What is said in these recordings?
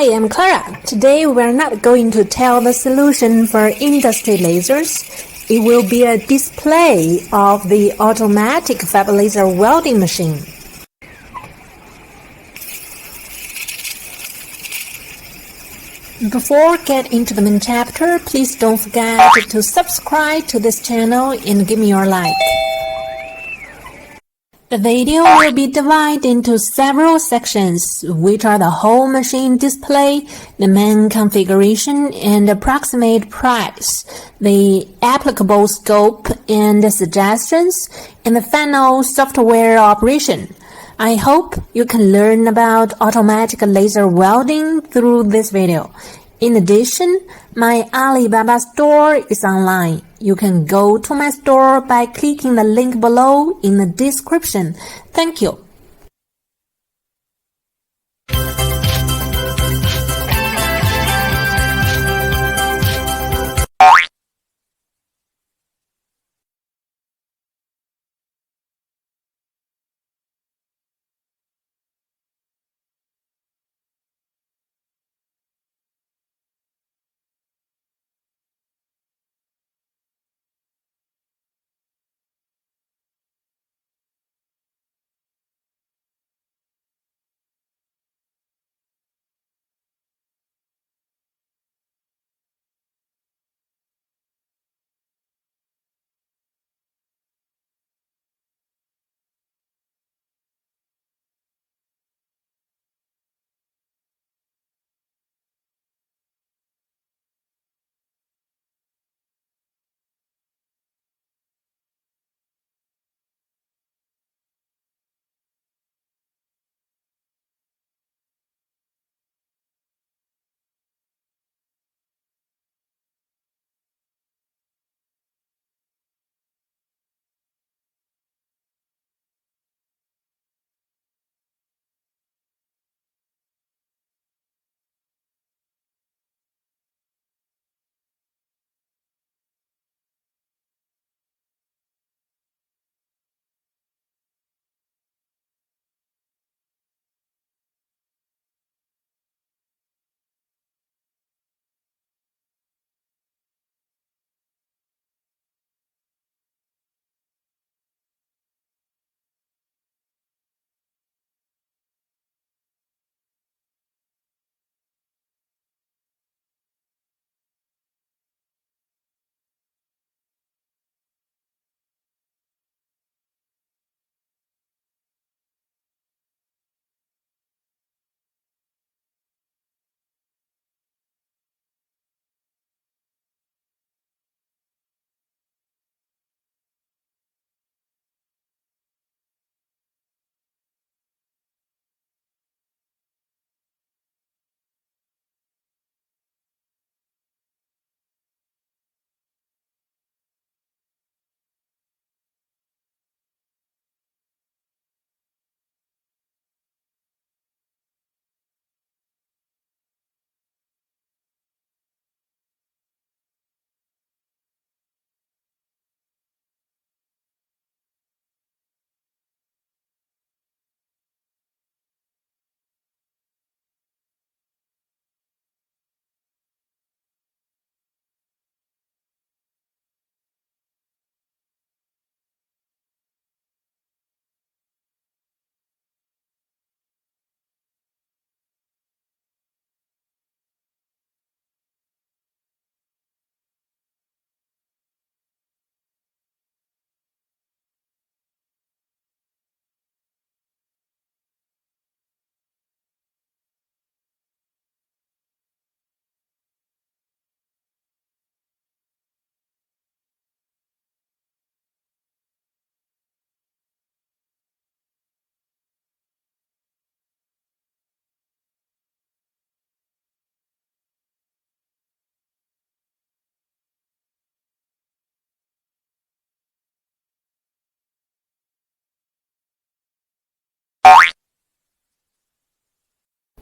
Hi, I'm Clara. Today we're not going to tell the solution for industry lasers. It will be a display of the automatic fab laser welding machine. Before getting into the main chapter, please don't forget to subscribe to this channel and give me your like. The video will be divided into several sections, which are the whole machine display, the main configuration and approximate price, the applicable scope and suggestions, and the final software operation. I hope you can learn about automatic laser welding through this video. In addition, my Alibaba store is online. You can go to my store by clicking the link below in the description. Thank you.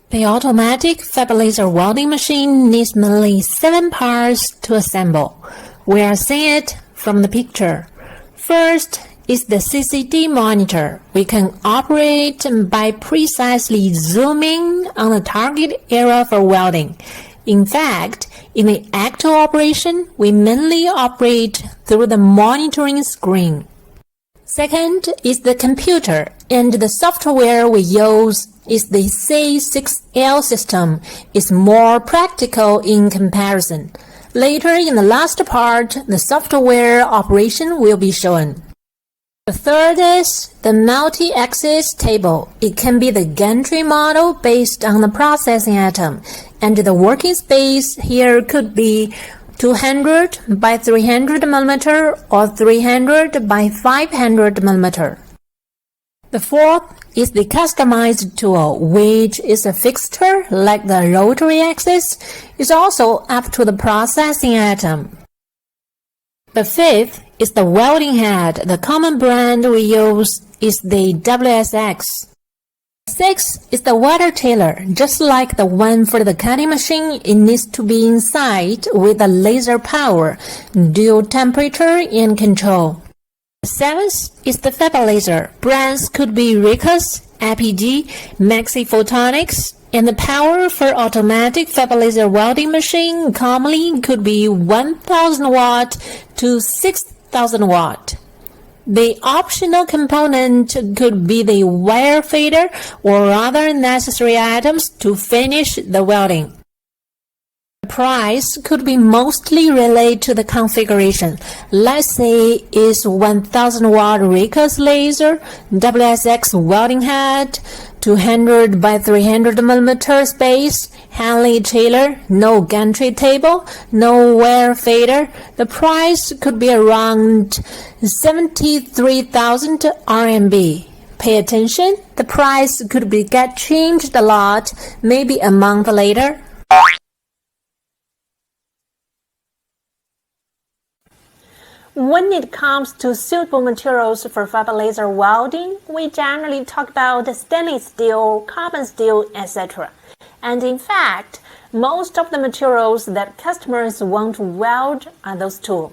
The automatic fab laser welding machine needs mainly 7 parts to assemble. We are seeing it from the picture. First, is the CCD monitor. We can operate by precisely zooming on the target area for welding. In fact, in the actual operation, we mainly operate through the monitoring screen. Second is the computer, and the software we use is the C6L system. It's more practical in comparison. Later in the last part, the software operation will be shown. The third is the multi-axis table. It can be the gantry model based on the processing atom, and the working space here could be 200 by 300 mm or 300 by 500 mm. The fourth is the customized tool, which is a fixture like the rotary axis. It's also up to the processing atom. The fifth is the welding head. The common brand we use is the WSX. Sixth is the water tiller. Just like the one for the cutting machine, it needs to be inside with the laser power, dual temperature and control. Seventh is the fab laser. Brands could be Ricus, APG, Maxi Photonics, and the power for automatic fab laser welding machine commonly could be 1000 watt to 6000 watt. The optional component could be the wire feeder or other necessary items to finish the welding. The price could be mostly related to the configuration. Let's say it's 1000 watt Ricus laser, WSX welding head, 200 by 300 mm space, Hanley trailer, no gantry table, no wire feeder. The price could be around 73,000 RMB. Pay attention, the price could get changed a lot, maybe a month later. When it comes to suitable materials for fab laser welding, we generally talk about stainless steel, carbon steel, etc. And in fact, most of the materials that customers want to weld are those two.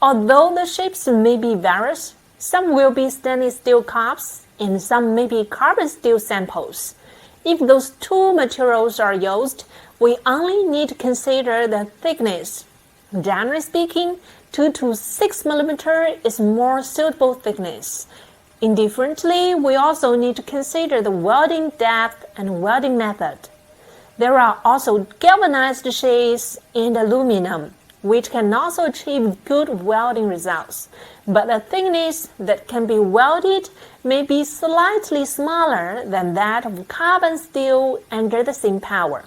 Although the shapes may be various, some will be stainless steel cups and some may be carbon steel samples. If those two materials are used, we only need to consider the thickness. Generally speaking, 2 to 6 mm is more suitable thickness. Indifferently, we also need to consider the welding depth and welding method. There are also galvanized shades and aluminum, which can also achieve good welding results, but the thickness that can be welded may be slightly smaller than that of carbon steel under the same power.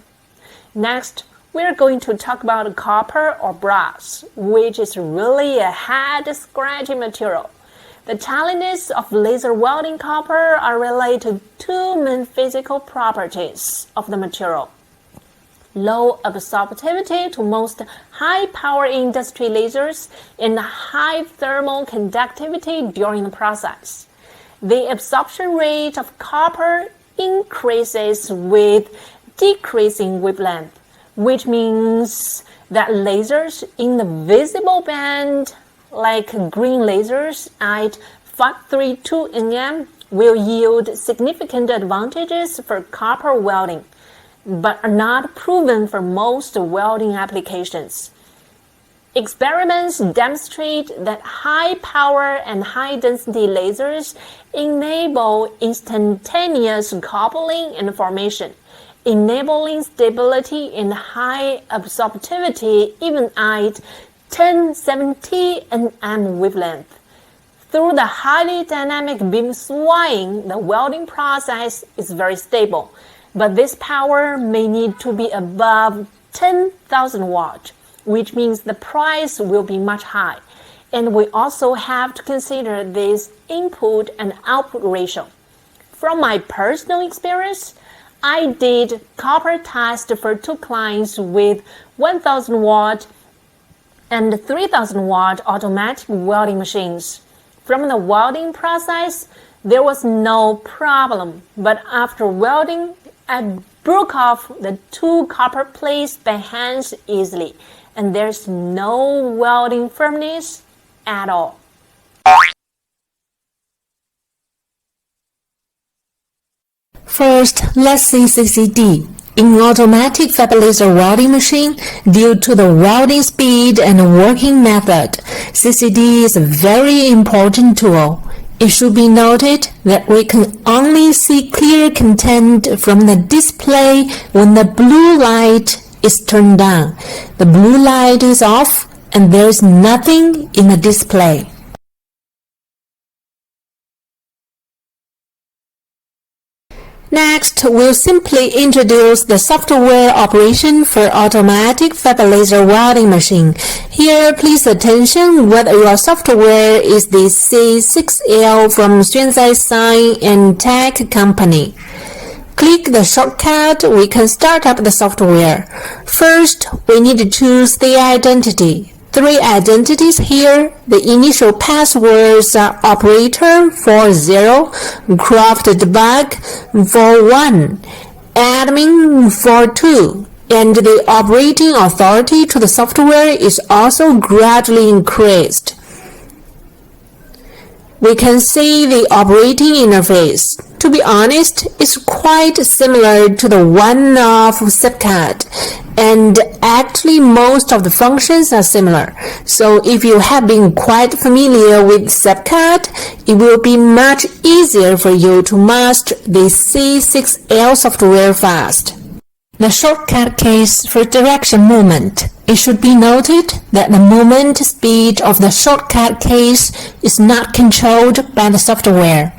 Next, we're going to talk about copper or brass, which is really a head-scratching material. The timeliness of laser welding copper are related to two main physical properties of the material: low absorptivity to most high-power industry lasers and high thermal conductivity during the process. The absorption rate of copper increases with decreasing wavelength, which means that lasers in the visible band, like green lasers at 532 nm, will yield significant advantages for copper welding, but are not proven for most welding applications. Experiments demonstrate that high power and high density lasers enable instantaneous coupling and formation, enabling stability and high absorptivity even at 1070 nm wavelength. Through the highly dynamic beam swaying, the welding process is very stable, but this power may need to be above 10,000 watt, which means the price will be much high. And we also have to consider this input and output ratio. From my personal experience, I did copper test for two clients with 1000 watt and 3000 watt automatic welding machines. From the welding process, there was no problem, but after welding, I broke off the two copper plates by hand easily, and there's no welding firmness at all. First, let's see CCD. In automatic fab laser welding machine, due to the welding speed and working method, CCD is a very important tool. It should be noted that we can only see clear content from the display when the blue light is turned on. The blue light is off and there is nothing in the display. Next, we'll simply introduce the software operation for automatic fab laser welding machine. Here, please attention whether your software is the C6L from Xuanzai Sign and Tech Company. Click the shortcut, we can start up the software. First, we need to choose the identity. 3 identities here. The initial passwords are operator 40, craft debug 41, admin 42, and the operating authority to the software is also gradually increased. We can see the operating interface. To be honest, it's quite similar to the one of SEPCAD, and actually most of the functions are similar. So if you have been quite familiar with SEPCAD, it will be much easier for you to master the C6L software fast. The shortcut keys for direction movement. It should be noted that the movement speed of the shortcut keys is not controlled by the software.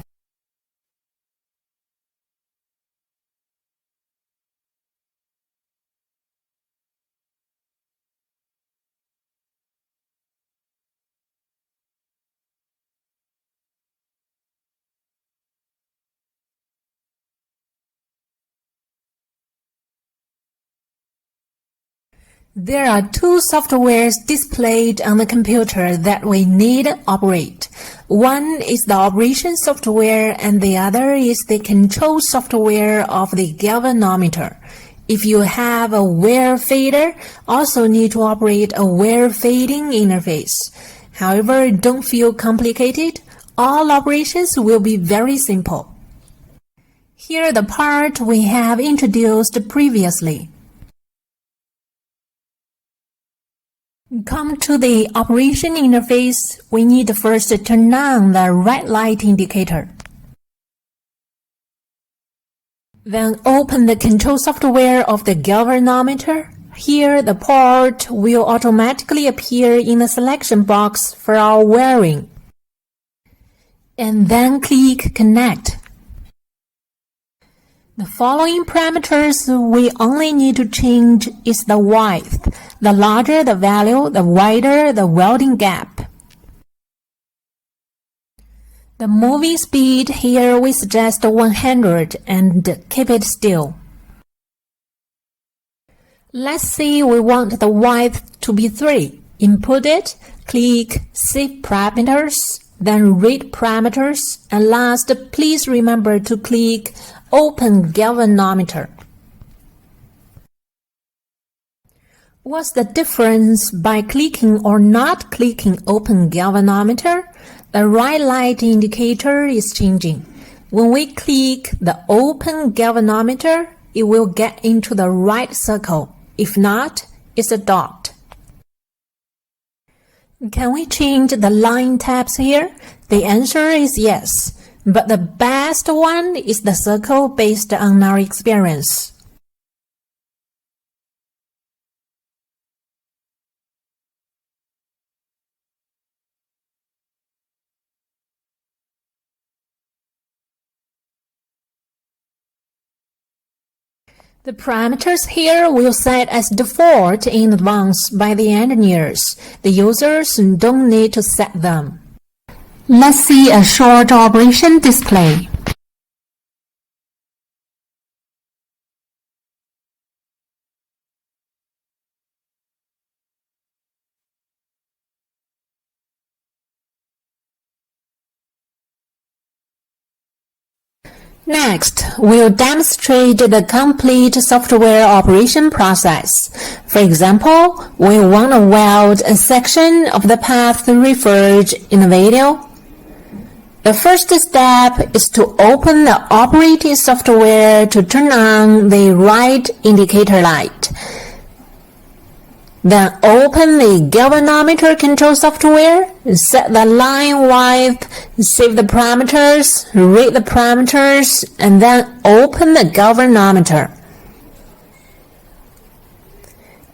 There are 2 softwares displayed on the computer that we need to operate. One is the operation software and the other is the control software of the galvanometer. If you have a wear fader, also need to operate a wear fading interface. However, don't feel complicated. All operations will be very simple. Here are the part we have introduced previously. Come to the operation interface, we need to first turn on the red light indicator. Then open the control software of the galvanometer. Here, the port will automatically appear in the selection box for our wearing. And then click Connect. The following parameters we only need to change is the width. The larger the value, the wider the welding gap. The moving speed here we suggest 100 and keep it still. Let's say we want the width to be 3. Input it, click Save Parameters, then Read Parameters, and last, please remember to click Open Galvanometer. What's the difference by clicking or not clicking Open Galvanometer? The right light indicator is changing. When we click the Open Galvanometer, it will get into the right circle. If not, it's a dot. Can we change the line tabs here? The answer is yes, but the best one is the circle based on our experience. The parameters here will set as default in advance by the engineers. The users don't need to set them. Let's see a short operation display. Next, we'll demonstrate the complete software operation process. For example, we want to weld a section of the path referred in the video. The first step is to open the operating software to turn on the right indicator light. Then open the galvanometer control software, set the line width, save the parameters, read the parameters, and then open the galvanometer.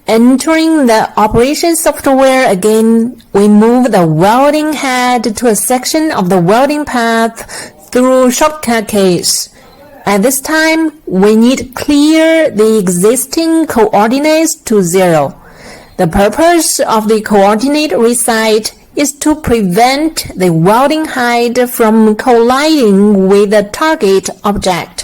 Entering the operation software again, we move the welding head to a section of the welding path through shortcut keys. At this time, we need to clear the existing coordinates to 0. The purpose of the coordinate reset is to prevent the welding head from colliding with the target object.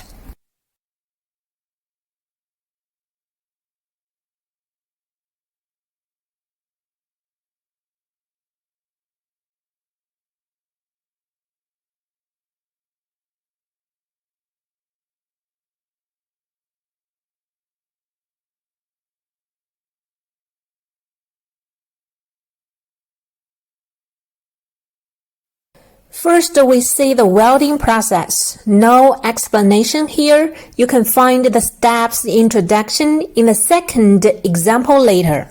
First, we see the welding process. No explanation here. You can find the steps introduction in the second example later.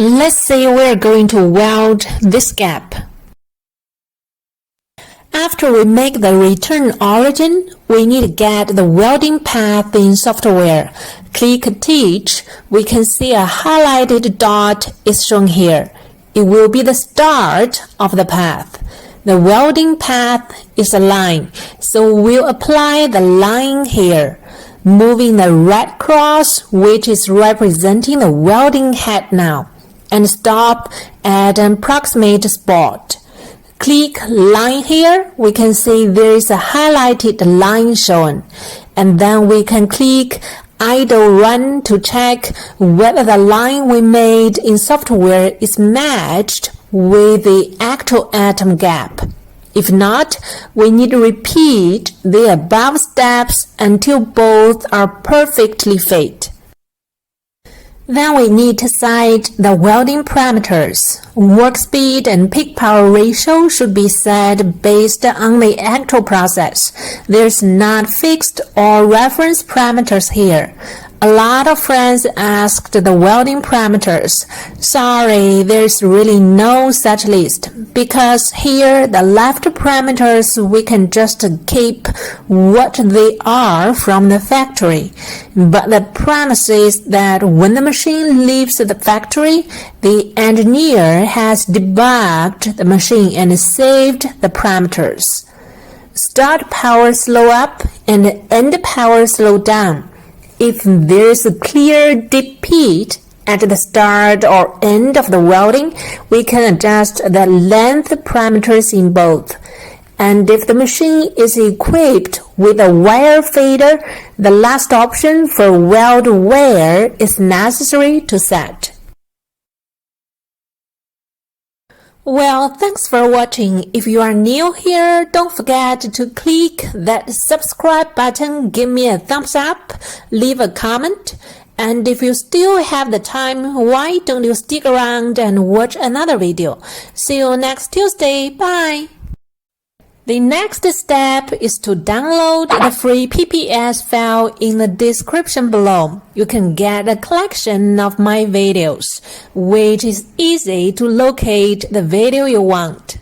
Let's say we're going to weld this gap. After we make the return origin, we need to get the welding path in software. Click Teach. We can see a highlighted dot is shown here. It will be the start of the path. The welding path is a line, so we'll apply the line here, moving the red cross, which is representing the welding head now, and stop at an approximate spot. Click line here. We can see there is a highlighted line shown, and then we can click idle run to check whether the line we made in software is matched with the actual atom gap. If not, we need to repeat the above steps until both are perfectly fit. Then we need to set the welding parameters. Work speed and peak power ratio should be set based on the actual process. There's not fixed or reference parameters here. A lot of friends asked the welding parameters. Sorry, there's really no such list, because here the left parameters we can just keep what they are from the factory. But the premise is that when the machine leaves the factory, the engineer has debugged the machine and saved the parameters. Start power slow up and end power slow down. If there is a clear dip peak at the start or end of the welding, we can adjust the length parameters in both. And if the machine is equipped with a wire fader, the last option for weld wear is necessary to set. Well, thanks for watching. If you are new here, don't forget to click that subscribe button, give me a thumbs up, leave a comment. And if you still have the time, why don't you stick around and watch another video? See you next Tuesday. Bye! The next step is to download the free PPS file in the description below. You can get a collection of my videos, which is easy to locate the video you want.